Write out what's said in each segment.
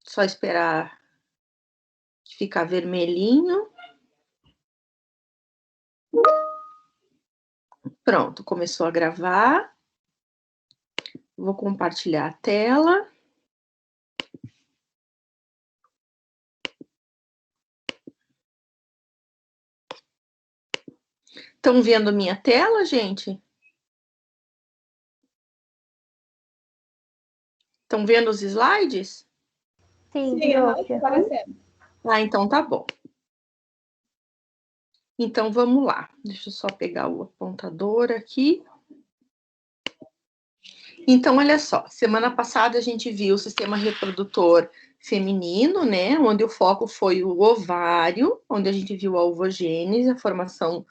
Só esperar ficar vermelhinho. Pronto, começou a gravar. Vou compartilhar a tela. Estão vendo minha tela, gente? Estão vendo os slides? Sim, Sim, aparecendo. Ah, então tá bom. Então, vamos lá. Deixa eu só pegar o apontador aqui. Então, olha só. Semana passada a gente viu o sistema reprodutor feminino, né? Onde o foco foi o ovário, onde a gente viu a ovogênese, a formação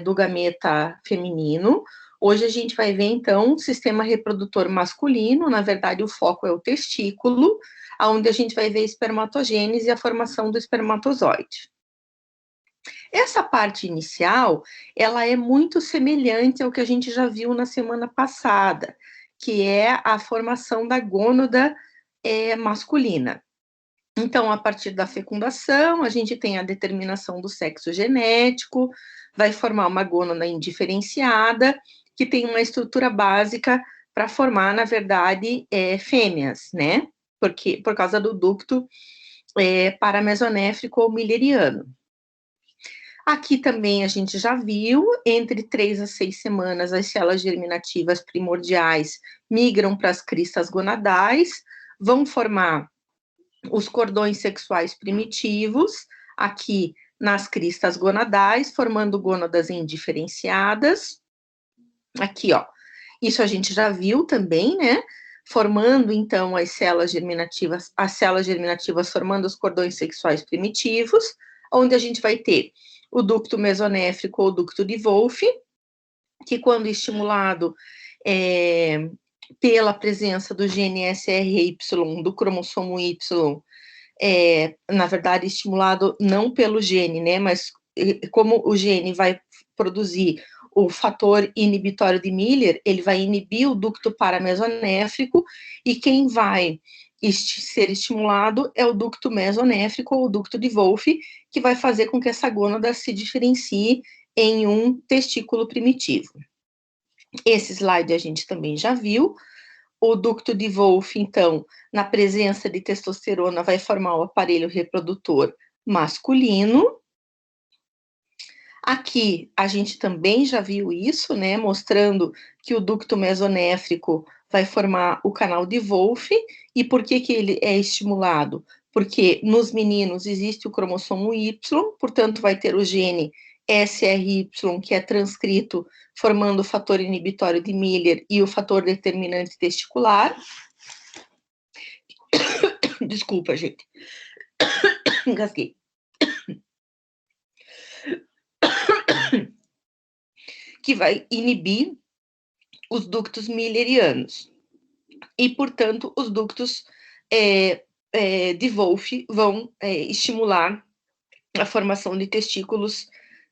do gameta feminino. Hoje a gente vai ver, então, o sistema reprodutor masculino. Na verdade, o foco é o testículo, onde a gente vai ver a espermatogênese e a formação do espermatozoide. Essa parte inicial, ela é muito semelhante ao que a gente já viu na semana passada, que é a formação da gônada masculina. Então, a partir da fecundação, a gente tem a determinação do sexo genético, vai formar uma gônada indiferenciada, que tem uma estrutura básica para formar, na verdade, fêmeas, né? Por causa do ducto paramesonéfrico ou milleriano. Aqui também a gente já viu, entre 3 a 6 semanas, as células germinativas primordiais migram para as cristas gonadais, vão formar os cordões sexuais primitivos, aqui nas cristas gonadais, formando gônadas indiferenciadas. Aqui, ó. Isso a gente já viu também, né? Formando, então, as células germinativas formando os cordões sexuais primitivos, onde a gente vai ter o ducto mesonéfrico ou ducto de Wolff, que quando estimulado pela presença do gene SRY, do cromossomo Y, na verdade, estimulado não pelo gene, né, mas como o gene vai produzir o fator inibitório de Miller, ele vai inibir o ducto paramesonéfrico, e quem vai ser estimulado é o ducto mesonéfrico ou o ducto de Wolff, que vai fazer com que essa gônada se diferencie em um testículo primitivo. Esse slide a gente também já viu. O ducto de Wolff, então, na presença de testosterona, vai formar o aparelho reprodutor masculino. Aqui, a gente também já viu isso, né, mostrando que o ducto mesonéfrico vai formar o canal de Wolff. E por que ele é estimulado? Porque nos meninos existe o cromossomo Y, portanto, vai ter o gene SRY, que é transcrito, formando o fator inibitório de Miller e o fator determinante testicular. Desculpa, gente. Engasguei. Que vai inibir os ductos millerianos. E, portanto, os ductos de Wolff vão estimular a formação de testículos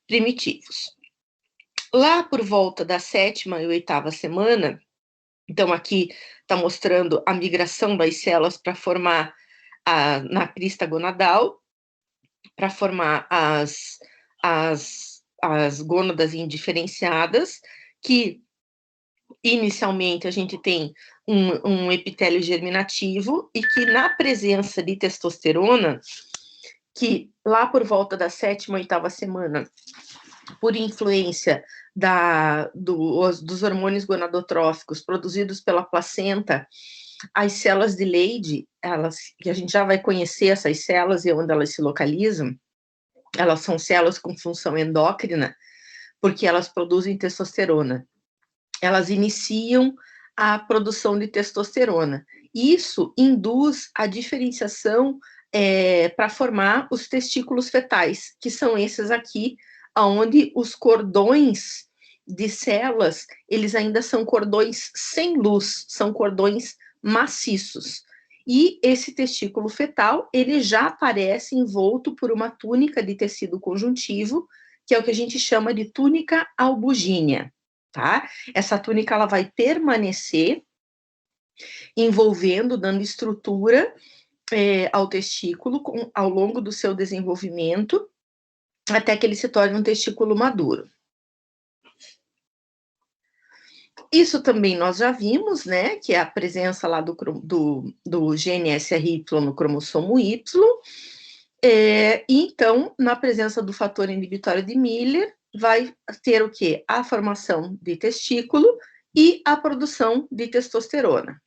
primitivos. Lá por volta da 7ª e 8ª semana, então aqui está mostrando a migração das células para formar na crista gonadal, para formar as gônadas indiferenciadas, que inicialmente a gente tem um epitélio germinativo, e que na presença de testosterona, que lá por volta da 7ª, 8ª semana, por influência dos hormônios gonadotróficos produzidos pela placenta, as células de Leydig, que a gente já vai conhecer essas células e onde elas se localizam, elas são células com função endócrina, porque elas produzem testosterona. Elas iniciam a produção de testosterona. Isso induz a diferenciação para formar os testículos fetais, que são esses aqui, onde os cordões de células, eles ainda são cordões sem luz, são cordões maciços. E esse testículo fetal, ele já aparece envolto por uma túnica de tecido conjuntivo, que é o que a gente chama de túnica albugínea, tá? Essa túnica, ela vai permanecer envolvendo, dando estrutura ao testículo ao longo do seu desenvolvimento, até que ele se torne um testículo maduro. Isso também nós já vimos, né, que é a presença lá do gene SRY no cromossomo Y, e então, na presença do fator inibitório de Miller, vai ter o quê? A formação de testículo e a produção de testosterona.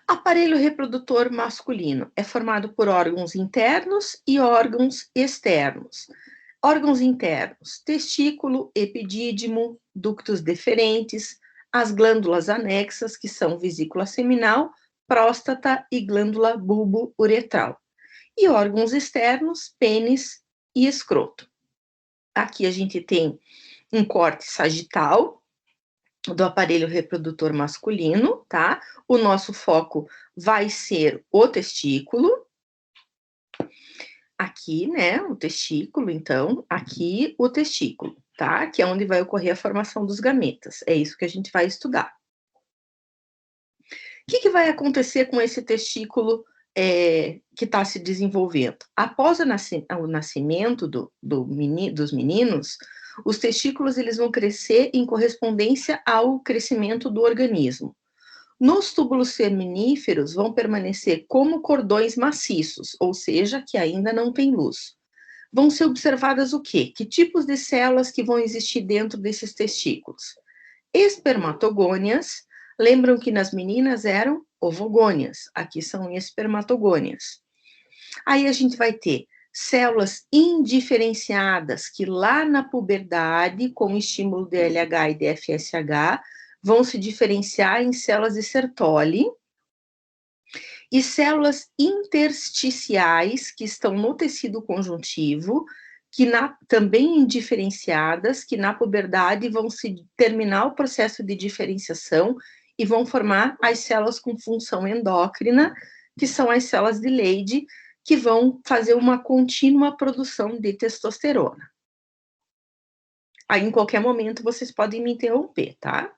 Aparelho reprodutor masculino é formado por órgãos internos e órgãos externos. Órgãos internos: testículo, epidídimo, ductos deferentes, as glândulas anexas, que são vesícula seminal, próstata e glândula bulbo-uretral. E órgãos externos: pênis e escroto. Aqui a gente tem um corte sagital do aparelho reprodutor masculino, tá? O nosso foco vai ser o testículo. Aqui, né, o testículo, então, aqui o testículo, tá? Que é onde vai ocorrer a formação dos gametas. É isso que a gente vai estudar. O que vai acontecer com esse testículo que está se desenvolvendo? Após o nascimento dos meninos, os testículos eles vão crescer em correspondência ao crescimento do organismo. Nos túbulos seminíferos vão permanecer como cordões maciços, ou seja, que ainda não tem luz. Vão ser observadas o quê? Que tipos de células que vão existir dentro desses testículos? Espermatogônias. Lembram que nas meninas eram ovogônias, aqui são espermatogônias. Aí a gente vai ter células indiferenciadas, que lá na puberdade, com o estímulo de LH e de FSH, vão se diferenciar em células de Sertoli, e células intersticiais, que estão no tecido conjuntivo, que também indiferenciadas, que na puberdade vão se terminar o processo de diferenciação e vão formar as células com função endócrina, que são as células de Leydig, que vão fazer uma contínua produção de testosterona. Aí, em qualquer momento, vocês podem me interromper, tá?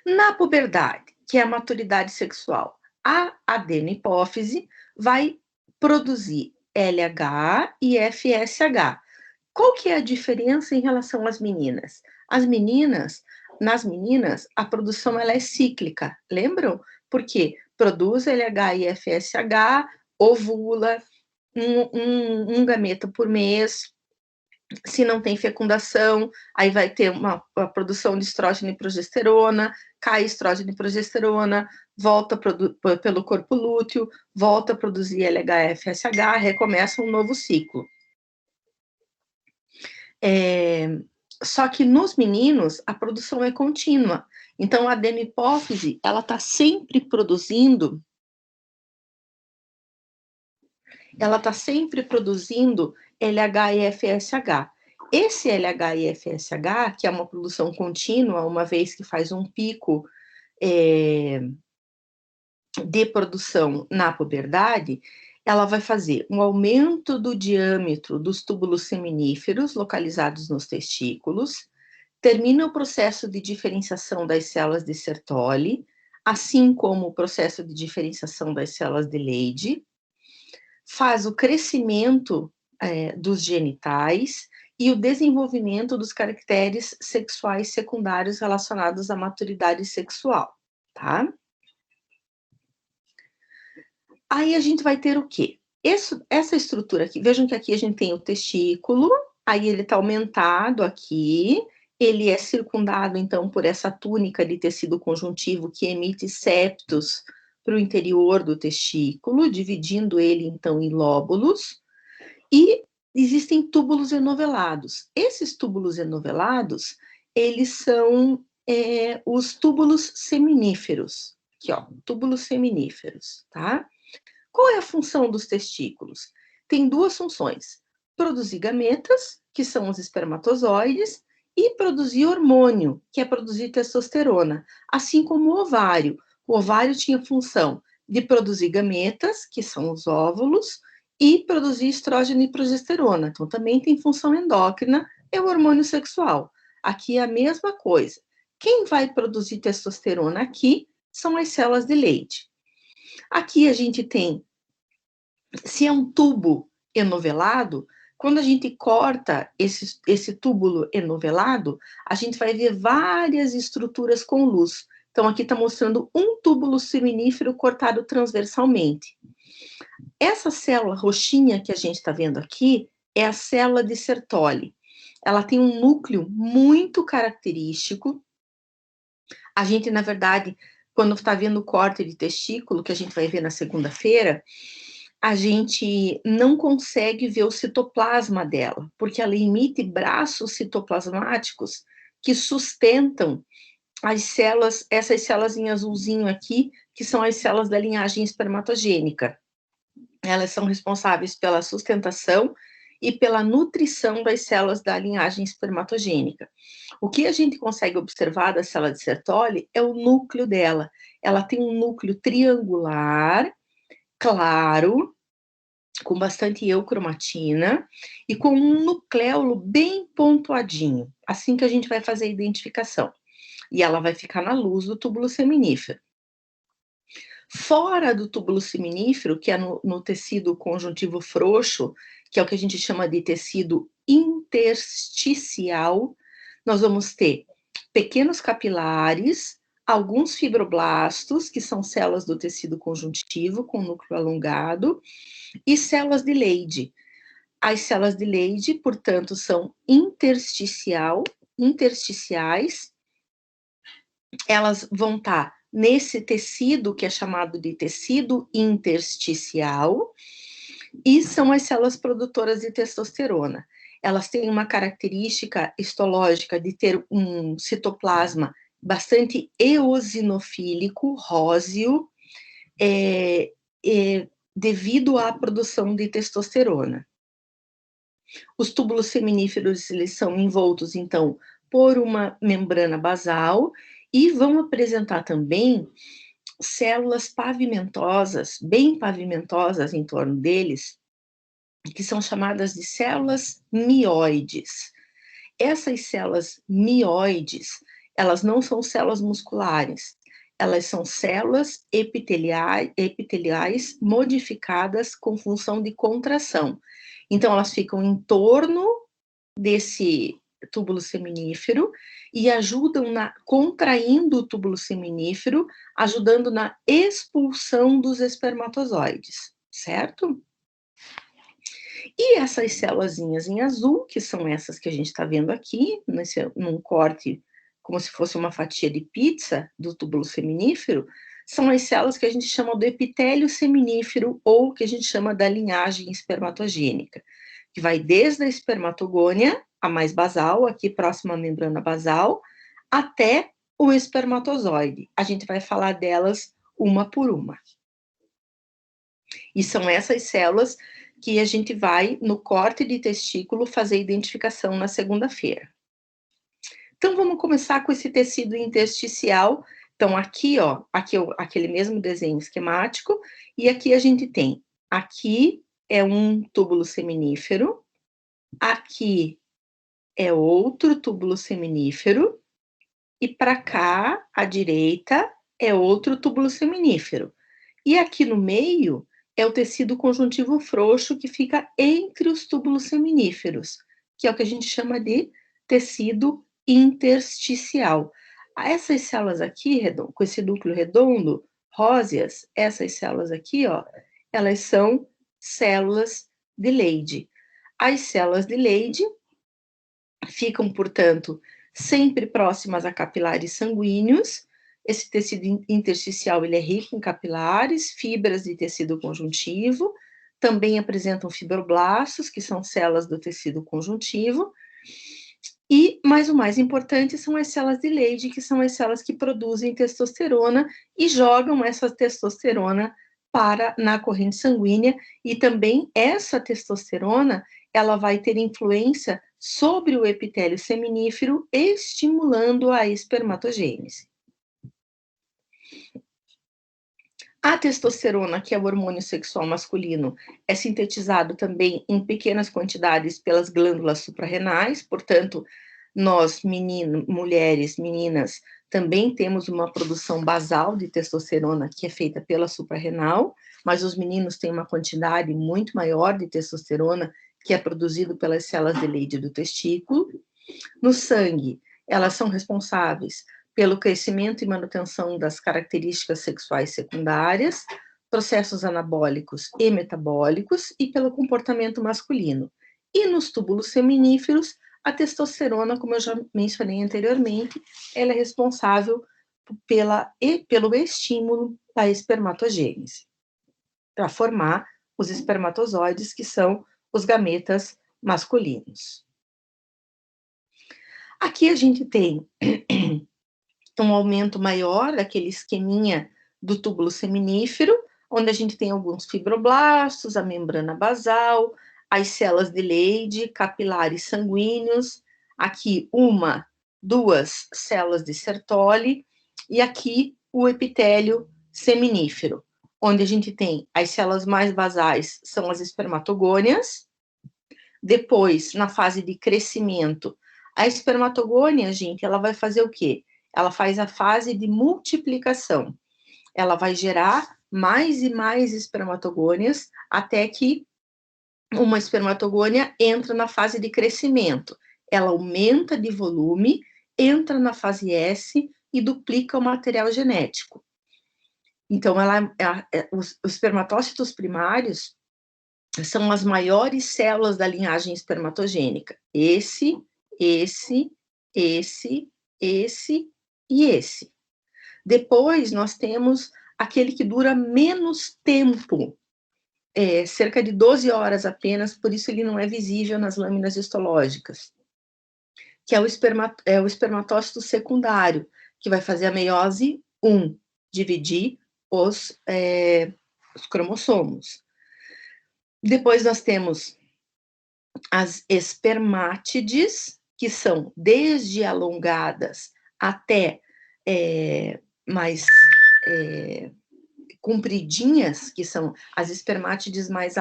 Na puberdade, que é a maturidade sexual, a adenohipófise vai produzir LH e FSH. Qual que é a diferença em relação às meninas? Nas meninas, a produção ela é cíclica, lembram? Porque produz LH e FSH, ovula, um gameta por mês. Se não tem fecundação, aí vai ter a produção de estrógeno e progesterona, cai estrógeno e progesterona, volta pelo corpo lúteo, volta a produzir LH-FSH, recomeça um novo ciclo. Só que nos meninos, a produção é contínua. Então, a adenohipófise, ela está sempre produzindo LH e FSH. Esse LH e FSH, que é uma produção contínua, uma vez que faz um pico de produção na puberdade, ela vai fazer um aumento do diâmetro dos túbulos seminíferos localizados nos testículos, termina o processo de diferenciação das células de Sertoli, assim como o processo de diferenciação das células de Leydig, faz o crescimento dos genitais e o desenvolvimento dos caracteres sexuais secundários relacionados à maturidade sexual, tá? Aí a gente vai ter o quê? Essa estrutura aqui, vejam que aqui a gente tem o testículo, aí ele está aumentado aqui, ele é circundado, então, por essa túnica de tecido conjuntivo que emite septos para o interior do testículo, dividindo ele, então, em lóbulos, e existem túbulos enovelados. Esses túbulos enovelados, eles são os túbulos seminíferos, aqui, ó, túbulos seminíferos, tá? Qual é a função dos testículos? Tem duas funções: produzir gametas, que são os espermatozoides, e produzir hormônio, que é produzir testosterona, assim como o ovário. O ovário tinha função de produzir gametas, que são os óvulos, e produzir estrógeno e progesterona. Então, também tem função endócrina, é o hormônio sexual. Aqui é a mesma coisa. Quem vai produzir testosterona aqui são as células de Leydig. Aqui a gente tem, se é um tubo enovelado, quando a gente corta esse túbulo enovelado, a gente vai ver várias estruturas com luz. Então, aqui está mostrando um túbulo seminífero cortado transversalmente. Essa célula roxinha que a gente está vendo aqui é a célula de Sertoli. Ela tem um núcleo muito característico. A gente, na verdade, quando está vendo o corte de testículo, que a gente vai ver na segunda-feira, a gente não consegue ver o citoplasma dela, porque ela emite braços citoplasmáticos que sustentam as células, essas células em azulzinho aqui, que são as células da linhagem espermatogênica. Elas são responsáveis pela sustentação e pela nutrição das células da linhagem espermatogênica. O que a gente consegue observar da célula de Sertoli é o núcleo dela. Ela tem um núcleo triangular, claro, com bastante eucromatina e com um nucleolo bem pontuadinho, assim que a gente vai fazer a identificação. E ela vai ficar na luz do túbulo seminífero. Fora do túbulo seminífero, que é no tecido conjuntivo frouxo, que é o que a gente chama de tecido intersticial, nós vamos ter pequenos capilares, alguns fibroblastos, que são células do tecido conjuntivo com núcleo alongado, e células de Leydig. As células de Leydig, portanto, são intersticiais, elas vão estar nesse tecido que é chamado de tecido intersticial, e são as células produtoras de testosterona. Elas têm uma característica histológica de ter um citoplasma bastante eosinofílico, róseo, devido à produção de testosterona. Os túbulos seminíferos, eles são envoltos, então, por uma membrana basal e vão apresentar também células pavimentosas, bem pavimentosas em torno deles, que são chamadas de células mioides. Essas células mioides, elas não são células musculares, elas são células epiteliais modificadas com função de contração. Então, elas ficam em torno desse túbulo seminífero e ajudam contraindo o túbulo seminífero, ajudando na expulsão dos espermatozoides, certo? E essas células em azul, que são essas que a gente está vendo aqui, num corte como se fosse uma fatia de pizza do túbulo seminífero, são as células que a gente chama do epitélio seminífero, ou que a gente chama da linhagem espermatogênica, que vai desde a espermatogônia, a mais basal, aqui próxima à membrana basal, até o espermatozoide. A gente vai falar delas uma por uma. E são essas células que a gente vai, no corte de testículo, fazer identificação na segunda-feira. Então, vamos começar com esse tecido intersticial. Então, aqui, ó, aquele mesmo desenho esquemático, e aqui a gente tem, aqui é um túbulo seminífero, aqui é outro túbulo seminífero, e para cá, à direita, é outro túbulo seminífero. E aqui no meio é o tecido conjuntivo frouxo que fica entre os túbulos seminíferos, que é o que a gente chama de tecido intersticial. Essas células aqui, com esse núcleo redondo, róseas, essas células aqui, ó, elas são células de Leydig. As células de Leydig ficam, portanto, sempre próximas a capilares sanguíneos. Esse tecido intersticial, ele é rico em capilares, fibras de tecido conjuntivo, também apresentam fibroblastos, que são células do tecido conjuntivo, mas o mais importante são as células de Leydig, que são as células que produzem testosterona e jogam essa testosterona na corrente sanguínea, e também essa testosterona, ela vai ter influência sobre o epitélio seminífero, estimulando a espermatogênese. A testosterona, que é o hormônio sexual masculino, é sintetizado também em pequenas quantidades pelas glândulas suprarrenais, portanto, nós, mulheres, meninas, Também temos uma produção basal de testosterona que é feita pela suprarrenal, mas os meninos têm uma quantidade muito maior de testosterona que é produzido pelas células de Leydig do testículo. No sangue, elas são responsáveis pelo crescimento e manutenção das características sexuais secundárias, processos anabólicos e metabólicos e pelo comportamento masculino. E nos túbulos seminíferos, a testosterona, como eu já mencionei anteriormente, ela é responsável pelo estímulo da espermatogênese, para formar os espermatozoides, que são os gametas masculinos. Aqui a gente tem um aumento maior daquele esqueminha do túbulo seminífero, onde a gente tem alguns fibroblastos, a membrana basal, as células de Leydig, capilares sanguíneos, aqui duas células de Sertoli, e aqui o epitélio seminífero, onde a gente tem as células mais basais, são as espermatogônias. Depois, na fase de crescimento, a espermatogônia, gente, ela vai fazer o quê? Ela faz a fase de multiplicação. Ela vai gerar mais e mais espermatogônias até que uma espermatogônia entra na fase de crescimento. Ela aumenta de volume, entra na fase S e duplica o material genético. Então, os espermatócitos primários são as maiores células da linhagem espermatogênica. Esse e esse. Depois, nós temos aquele que dura menos tempo, cerca de 12 horas apenas, por isso ele não é visível nas lâminas histológicas, que é o espermatócito secundário, que vai fazer a meiose 1, dividir os cromossomos. Depois nós temos as espermátides, que são desde alongadas até mais compridinhas, que são as espermátides mais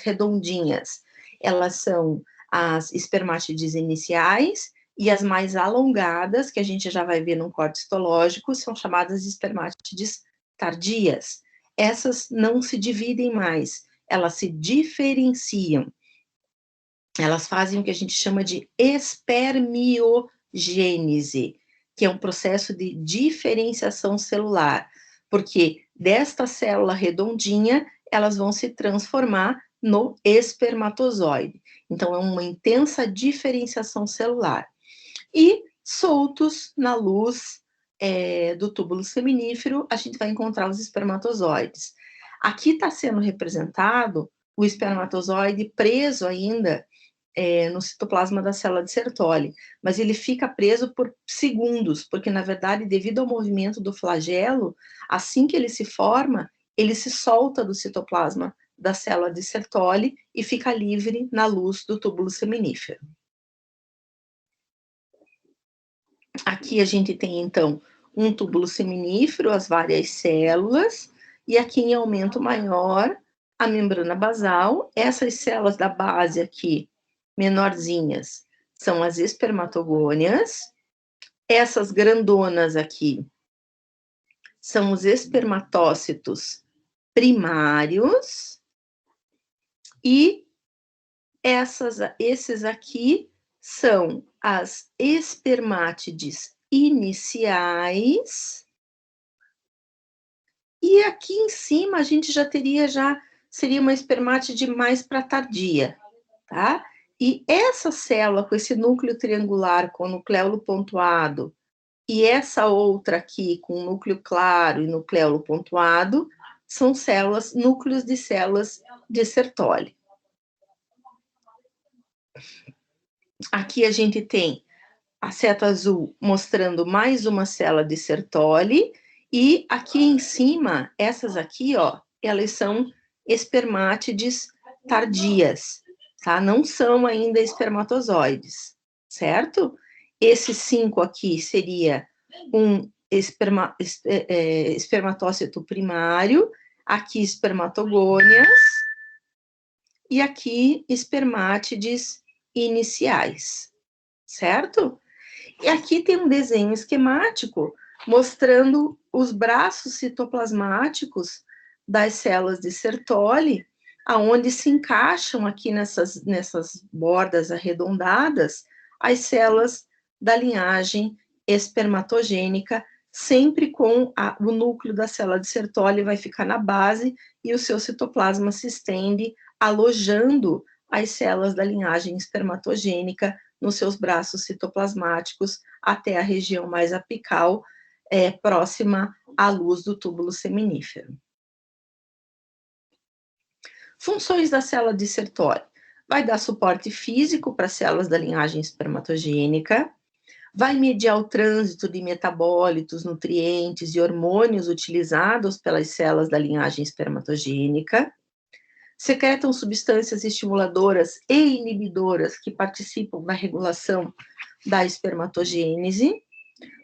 redondinhas. Elas são as espermátides iniciais, e as mais alongadas, que a gente já vai ver no corte histológico, são chamadas espermátides tardias. Essas não se dividem mais, elas se diferenciam. Elas fazem o que a gente chama de espermiogênese, que é um processo de diferenciação celular, porque desta célula redondinha, elas vão se transformar no espermatozoide. Então, é uma intensa diferenciação celular. E soltos na luz do túbulo seminífero, a gente vai encontrar os espermatozoides. Aqui está sendo representado o espermatozoide preso ainda no citoplasma da célula de Sertoli, mas ele fica preso por segundos, porque, na verdade, devido ao movimento do flagelo, assim que ele se forma, ele se solta do citoplasma da célula de Sertoli e fica livre na luz do túbulo seminífero. Aqui a gente tem, então, um túbulo seminífero, as várias células, e aqui em aumento maior, a membrana basal. Essas células da base aqui, menorzinhas, são as espermatogônias. Essas grandonas aqui são os espermatócitos primários. E esses aqui são as espermátides iniciais. E aqui em cima a gente seria uma espermátide mais para tardia, tá? E essa célula com esse núcleo triangular com nucleolo pontuado e essa outra aqui com núcleo claro e nucleolo pontuado são núcleos de células de Sertoli. Aqui a gente tem a seta azul mostrando mais uma célula de Sertoli, e aqui em cima, essas aqui, ó, elas são espermátides tardias, tá? Não são ainda espermatozoides, certo? Esse 5 aqui seria um espermatócito primário, aqui espermatogônias, e aqui espermátides iniciais, certo? E aqui tem um desenho esquemático mostrando os braços citoplasmáticos das células de Sertoli, aonde se encaixam aqui nessas bordas arredondadas as células da linhagem espermatogênica, sempre com o núcleo da célula de Sertoli vai ficar na base e o seu citoplasma se estende, alojando as células da linhagem espermatogênica nos seus braços citoplasmáticos até a região mais apical, próxima à luz do túbulo seminífero. Funções da célula de Sertoli. Vai dar suporte físico para as células da linhagem espermatogênica, vai mediar o trânsito de metabólitos, nutrientes e hormônios utilizados pelas células da linhagem espermatogênica, secretam substâncias estimuladoras e inibidoras que participam da regulação da espermatogênese,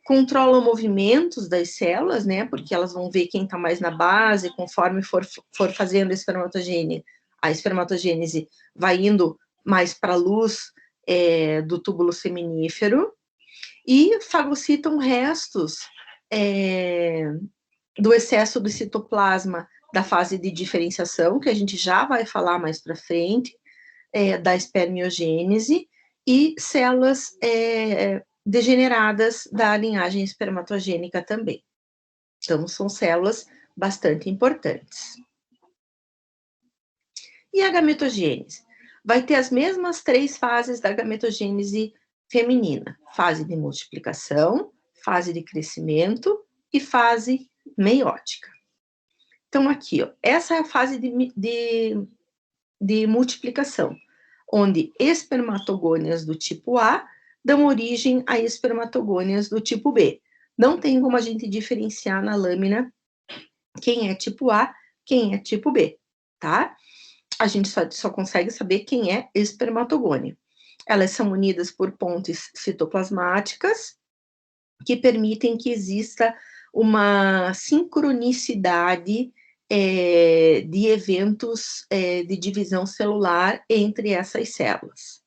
controlam movimentos das células, né, porque elas vão ver quem está mais na base, conforme for fazendo a espermatogênese vai indo mais para a luz do túbulo seminífero, e fagocitam restos do excesso do citoplasma da fase de diferenciação, que a gente já vai falar mais para frente, da espermiogênese, e células degeneradas da linhagem espermatogênica também. Então, são células bastante importantes. E a gametogênese? Vai ter as mesmas 3 fases da gametogênese feminina: fase de multiplicação, fase de crescimento e fase meiótica. Então, aqui, ó, essa é a fase de multiplicação, onde espermatogônias do tipo A dão origem a espermatogônias do tipo B. Não tem como a gente diferenciar na lâmina quem é tipo A, quem é tipo B, tá? A gente só consegue saber quem é espermatogônia. Elas são unidas por pontes citoplasmáticas que permitem que exista uma sincronicidade de eventos de divisão celular entre essas células.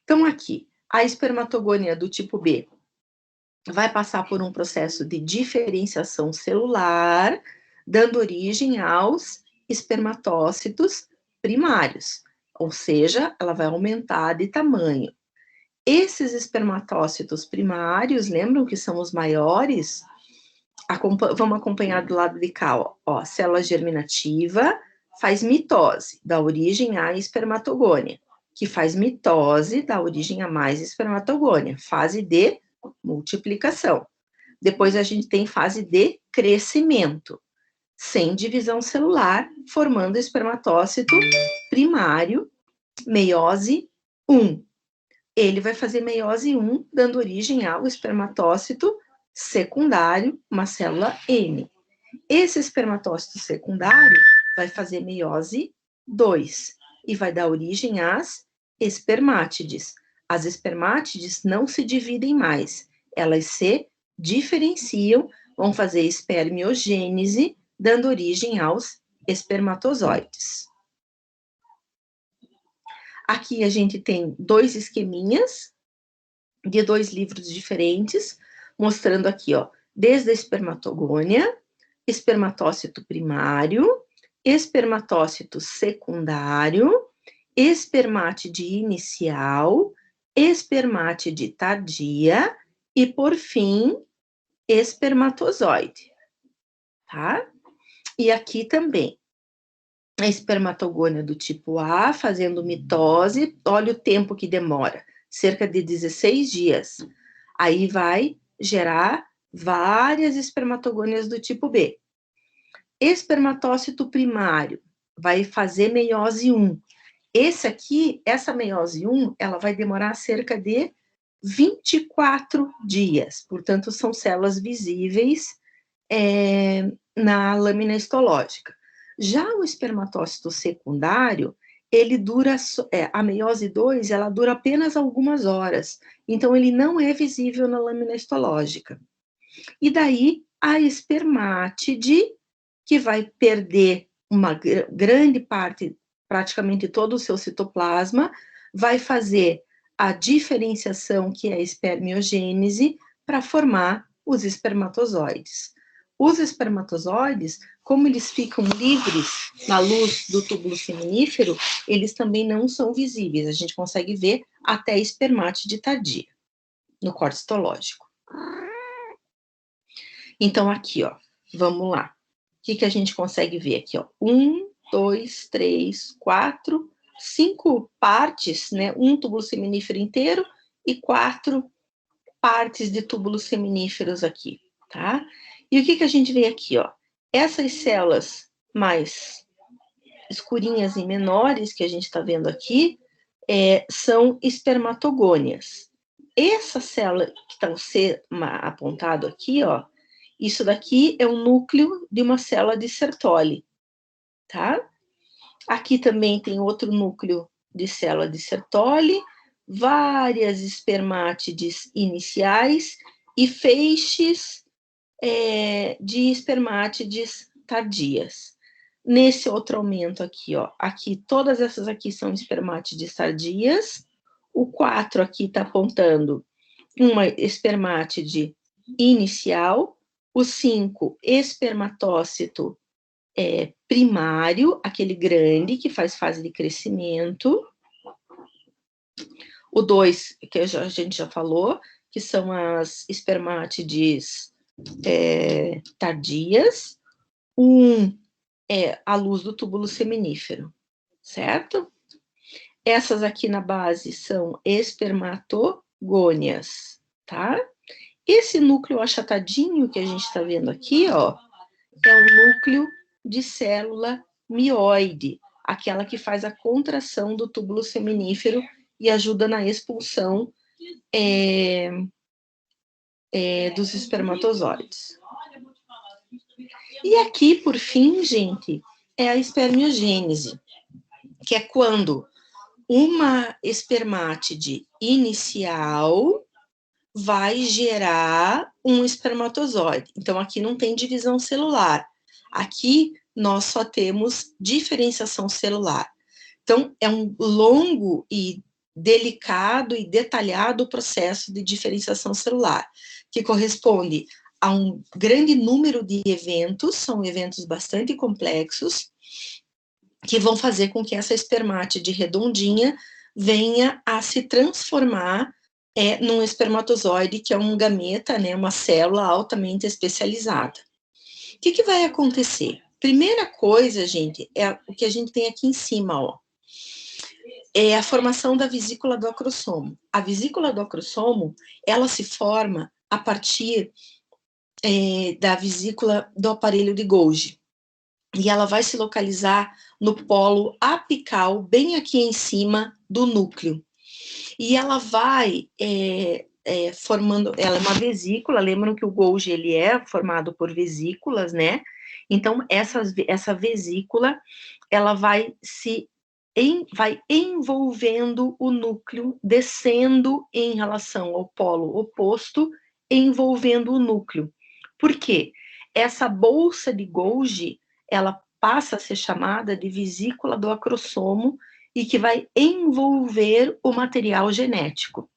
Então, aqui, a espermatogônia do tipo B vai passar por um processo de diferenciação celular, dando origem aos espermatócitos primários, ou seja, ela vai aumentar de tamanho. Esses espermatócitos primários, lembram que são os maiores? Vamos acompanhar do lado de cá, ó, célula germinativa faz mitose, dá origem à espermatogônia, que faz mitose, dá origem a mais espermatogônia, fase de multiplicação. Depois a gente tem fase de crescimento, sem divisão celular, formando espermatócito primário, meiose 1. Ele vai fazer meiose 1, dando origem ao espermatócito secundário, uma célula N. Esse espermatócito secundário vai fazer meiose 2 e vai dar origem às espermátides. As espermátides não se dividem mais, elas se diferenciam, vão fazer espermiogênese, dando origem aos espermatozoides. Aqui a gente tem 2 esqueminhas de 2 livros diferentes, mostrando aqui, ó, desde a espermatogônia, espermatócito primário, espermatócito secundário, espermátide inicial, espermátide tardia e, por fim, espermatozoide, tá? E aqui também, a espermatogônia do tipo A, fazendo mitose, olha o tempo que demora, cerca de 16 dias. Aí vai gerar várias espermatogônias do tipo B. Espermatócito primário vai fazer meiose 1. Essa meiose 1, ela vai demorar cerca de 24 dias, portanto, são células visíveis na lâmina histológica. Já o espermatócito secundário, ele dura, a meiose 2, ela dura apenas algumas horas, então ele não é visível na lâmina histológica. E daí, a espermátide, que vai perder uma grande parte, praticamente todo o seu citoplasma, vai fazer a diferenciação, que é a espermiogênese, para formar os espermatozoides. Os espermatozoides, como eles ficam livres na luz do túbulo seminífero, eles também não são visíveis. A gente consegue ver até a espermátide tardia, no corte histológico. Então, aqui, ó, vamos lá. O que a gente consegue ver aqui, ó? 1, 2, 3, 4, 5 partes, né? Um túbulo seminífero inteiro e 4 partes de túbulos seminíferos aqui, tá? E o que a gente vê aqui, ó? Essas células mais escurinhas e menores que a gente está vendo aqui são espermatogônias. Essa célula que está apontado aqui, ó, isso daqui é o núcleo de uma célula de Sertoli, tá? Aqui também tem outro núcleo de célula de Sertoli, várias espermátides iniciais e feixes de espermátides tardias. Nesse outro aumento aqui, ó, aqui, todas essas aqui são espermátides tardias, o 4 aqui está apontando uma espermátide inicial, o 5, espermatócito primário, aquele grande que faz fase de crescimento, o 2, que a gente já falou, que são as espermátides tardias, o 1 é a luz do túbulo seminífero, certo? Essas aqui na base são espermatogônias, tá? Esse núcleo achatadinho que a gente está vendo aqui, ó, é um núcleo de célula mioide, aquela que faz a contração do túbulo seminífero e ajuda na expulsão dos espermatozoides. E aqui, por fim, gente, é a espermiogênese, que é quando uma espermátide inicial vai gerar um espermatozoide. Então, aqui não tem divisão celular. Aqui, nós só temos diferenciação celular. Então, é um longo e delicado e detalhado processo de diferenciação celular, que corresponde a um grande número de eventos, são eventos bastante complexos, que vão fazer com que essa espermátide redondinha venha a se transformar num espermatozoide, que é um gameta, né, uma célula altamente especializada. O que vai acontecer? Primeira coisa, gente, é o que a gente tem aqui em cima, ó. É a formação da vesícula do acrossomo. A vesícula do acrossomo, ela se forma a partir da vesícula do aparelho de Golgi. E ela vai se localizar no polo apical, bem aqui em cima do núcleo. E ela vai formando, ela é uma vesícula, lembram que o Golgi, ele é formado por vesículas, né? Então, essa vesícula, ela vai envolvendo o núcleo, descendo em relação ao polo oposto, envolvendo o núcleo. Por quê? Essa bolsa de Golgi, ela passa a ser chamada de vesícula do acrossomo e que vai envolver o material genético.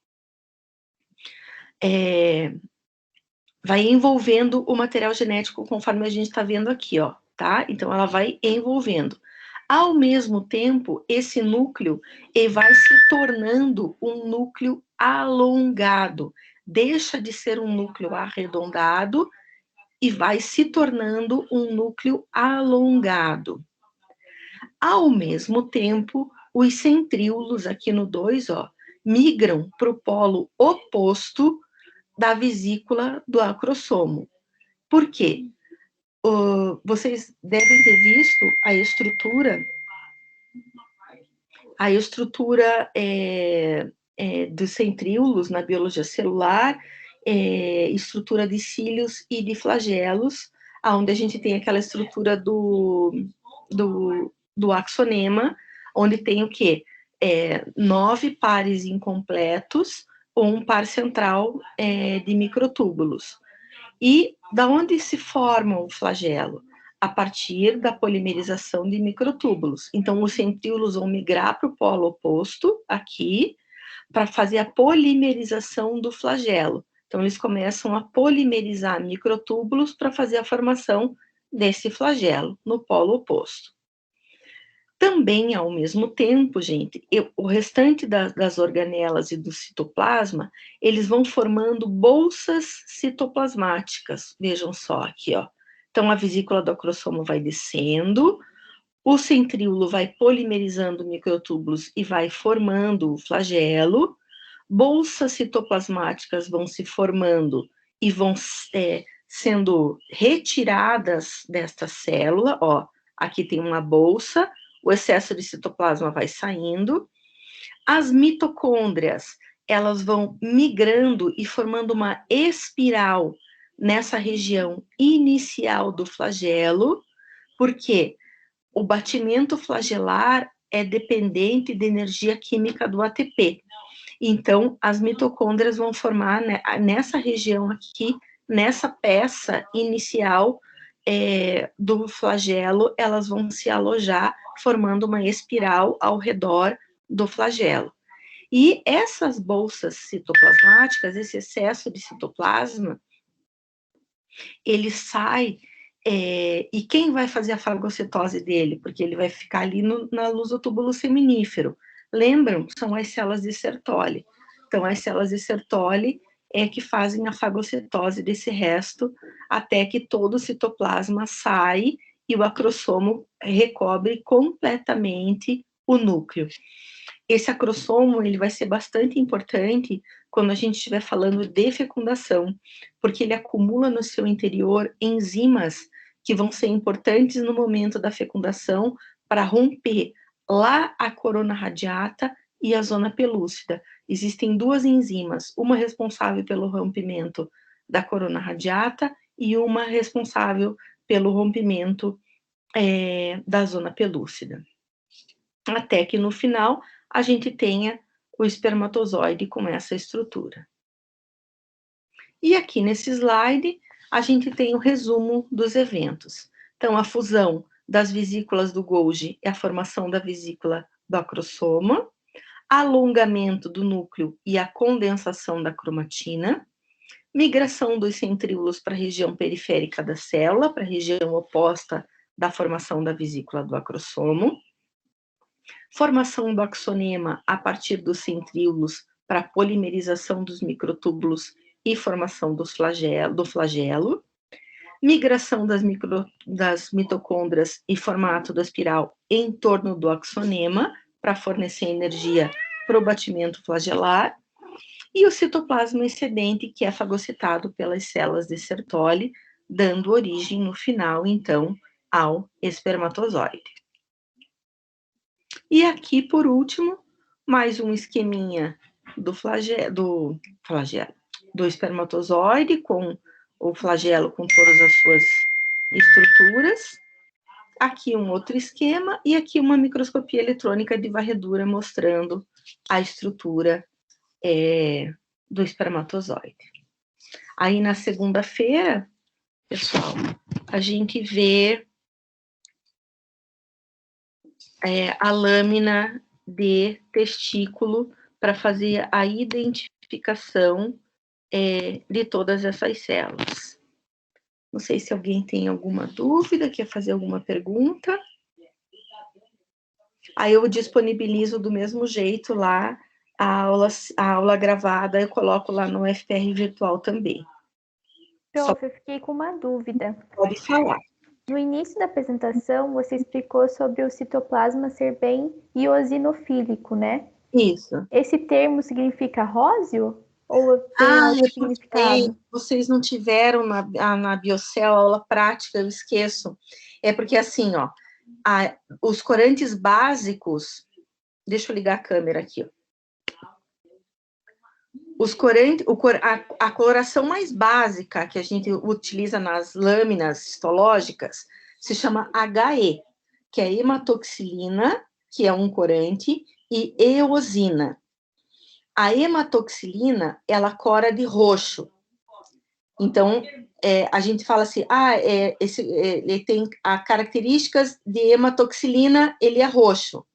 Vai envolvendo o material genético conforme a gente está vendo aqui, ó, tá? Então, ela vai envolvendo. Ao mesmo tempo, esse núcleo vai se tornando um núcleo alongado. Deixa de ser um núcleo arredondado e vai se tornando um núcleo alongado. Ao mesmo tempo, os centríolos, aqui no 2, ó, migram para o polo oposto da vesícula do acrossomo. Por quê? Vocês devem ter visto a estrutura dos centríolos na biologia celular, estrutura de cílios e de flagelos, onde a gente tem aquela estrutura do axonema, onde tem o quê? 9 pares incompletos, ou um par central de microtúbulos. E da onde se forma o flagelo? A partir da polimerização de microtúbulos. Então, os centríolos vão migrar para o polo oposto, aqui, para fazer a polimerização do flagelo. Então, eles começam a polimerizar microtúbulos para fazer a formação desse flagelo no polo oposto. Também, ao mesmo tempo, gente, o restante das organelas e do citoplasma, eles vão formando bolsas citoplasmáticas. Vejam só aqui, ó. Então, a vesícula do acrossomo vai descendo, o centríolo vai polimerizando microtúbulos e vai formando o flagelo, bolsas citoplasmáticas vão se formando e vão sendo retiradas desta célula, ó, aqui tem uma bolsa, o excesso de citoplasma vai saindo, as mitocôndrias, elas vão migrando e formando uma espiral nessa região inicial do flagelo, porque o batimento flagelar é dependente da energia química do ATP. Então, as mitocôndrias vão formar nessa região aqui, nessa peça inicial do flagelo, elas vão se alojar, formando uma espiral ao redor do flagelo. E essas bolsas citoplasmáticas, esse excesso de citoplasma, ele sai, e quem vai fazer a fagocitose dele? Porque ele vai ficar ali na lusotúbulo seminífero. Lembram? São as células de Sertoli. Então, as células de Sertoli é que fazem a fagocitose desse resto, até que todo o citoplasma sai e o acrossomo recobre completamente o núcleo. Esse acrossomo, ele vai ser bastante importante quando a gente estiver falando de fecundação, porque ele acumula no seu interior enzimas que vão ser importantes no momento da fecundação para romper lá a corona radiata e a zona pelúcida. Existem duas enzimas, uma responsável pelo rompimento da corona radiata e uma responsável pelo rompimento da zona pelúcida. Até que no final a gente tenha o espermatozoide com essa estrutura. E aqui nesse slide a gente tem o resumo dos eventos. Então, a fusão das vesículas do Golgi é a formação da vesícula do acrossoma, alongamento do núcleo e a condensação da cromatina, migração dos centríolos para a região periférica da célula, para a região oposta da formação da vesícula do acrossomo, formação do axonema a partir dos centríolos para polimerização dos microtúbulos e formação do flagelo, migração das mitocôndrias e formato da espiral em torno do axonema para fornecer energia para o batimento flagelar, e o citoplasma excedente, que é fagocitado pelas células de Sertoli, dando origem, no final, então, ao espermatozoide. E aqui, por último, mais um esqueminha do espermatozoide, com o flagelo com todas as suas estruturas. Aqui um outro esquema, e aqui uma microscopia eletrônica de varredura mostrando a estrutura do espermatozoide. Aí, na segunda-feira, pessoal, a gente vê a lâmina de testículo para fazer a identificação de todas essas células. Não sei se alguém tem alguma dúvida, quer fazer alguma pergunta. Aí eu disponibilizo do mesmo jeito lá a aula gravada, eu coloco lá no FPR virtual também. Prof, eu fiquei com uma dúvida. Pode falar. No início da apresentação, você explicou sobre o citoplasma ser bem eosinofílico, né? Isso. Esse termo significa róseo? Ou tem outro significado? Vocês não tiveram na Biocel aula prática, eu esqueço. É porque assim, ó, os corantes básicos, deixa eu ligar a câmera aqui, ó. A coloração mais básica que a gente utiliza nas lâminas histológicas se chama HE, que é hematoxilina, que é um corante, e eosina. A hematoxilina, ela cora de roxo. Então, a gente fala assim, ele tem as características de hematoxilina, ele é roxo.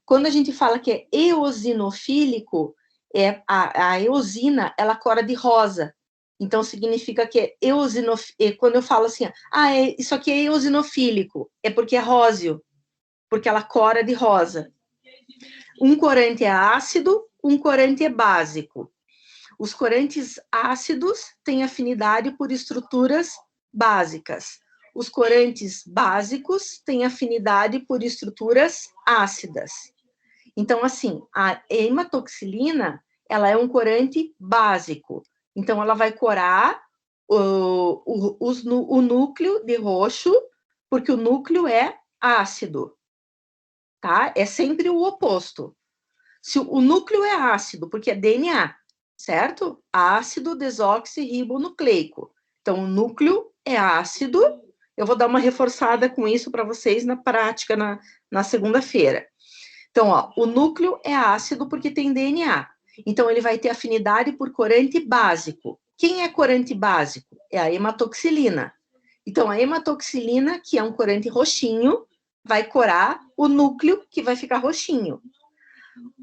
Quando a gente fala que é eosinofílico, a eosina, ela cora de rosa. Então, significa que é quando eu falo assim, isso aqui é eosinofílico, é porque é róseo, porque ela cora de rosa. Um corante é ácido, um corante é básico. Os corantes ácidos têm afinidade por estruturas básicas. Os corantes básicos têm afinidade por estruturas ácidas. Então, assim, a hematoxilina, ela é um corante básico. Então, ela vai corar o núcleo de roxo, porque o núcleo é ácido, tá? É sempre o oposto. Se o núcleo é ácido, porque é DNA, certo? Ácido desoxirribonucleico. Então, o núcleo é ácido. Eu vou dar uma reforçada com isso para vocês na prática na segunda-feira. Então, ó, o núcleo é ácido porque tem DNA. Então, ele vai ter afinidade por corante básico. Quem é corante básico? É a hematoxilina. Então, a hematoxilina, que é um corante roxinho, vai corar o núcleo, que vai ficar roxinho.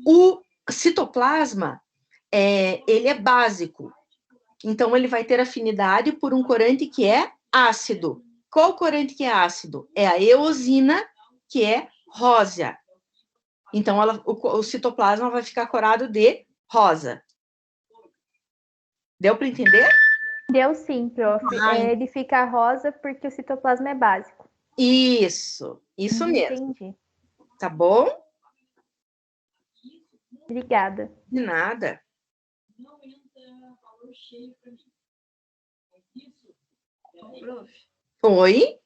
O citoplasma, ele é básico. Então, ele vai ter afinidade por um corante que é ácido. Qual corante que é ácido? É a eosina, que é rósea. Então, o citoplasma vai ficar corado de rosa. Deu para entender? Deu sim, prof. Ele fica rosa porque o citoplasma é básico. Isso mesmo. Entendi. Tá bom? Obrigada. De nada. Prof. Oi?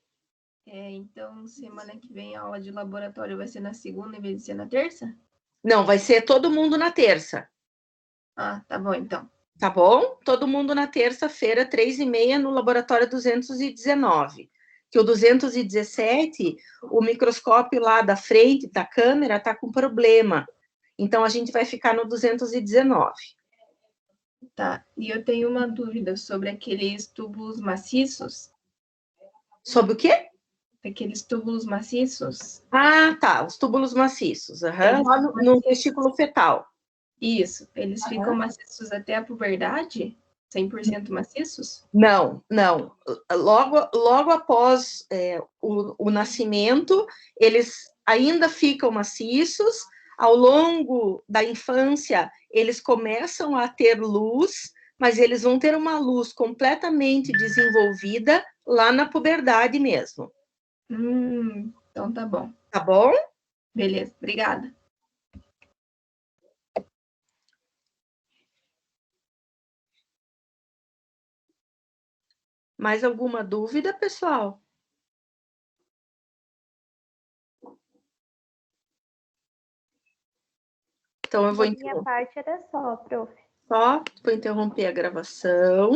Então, semana que vem a aula de laboratório vai ser na segunda em vez de ser na terça? Não, vai ser todo mundo na terça. Ah, tá bom, então. Tá bom? Todo mundo na terça-feira, 3h30, no laboratório 219. Que o 217, o microscópio lá da frente da câmera tá com problema. Então, a gente vai ficar no 219. Tá, e eu tenho uma dúvida sobre aqueles túbulos maciços. Sobre o quê? Aqueles túbulos maciços. Ah, tá, os túbulos maciços. Lá no vesículo fetal. Isso, eles ficam maciços até a puberdade? 100% maciços? Não. Logo após o nascimento, eles ainda ficam maciços. Ao longo da infância, eles começam a ter luz, mas eles vão ter uma luz completamente desenvolvida lá na puberdade mesmo. Então tá bom. Tá bom? Beleza, obrigada. Mais alguma dúvida, pessoal? Então, eu vou Da minha parte era só, prof. Só vou interromper a gravação.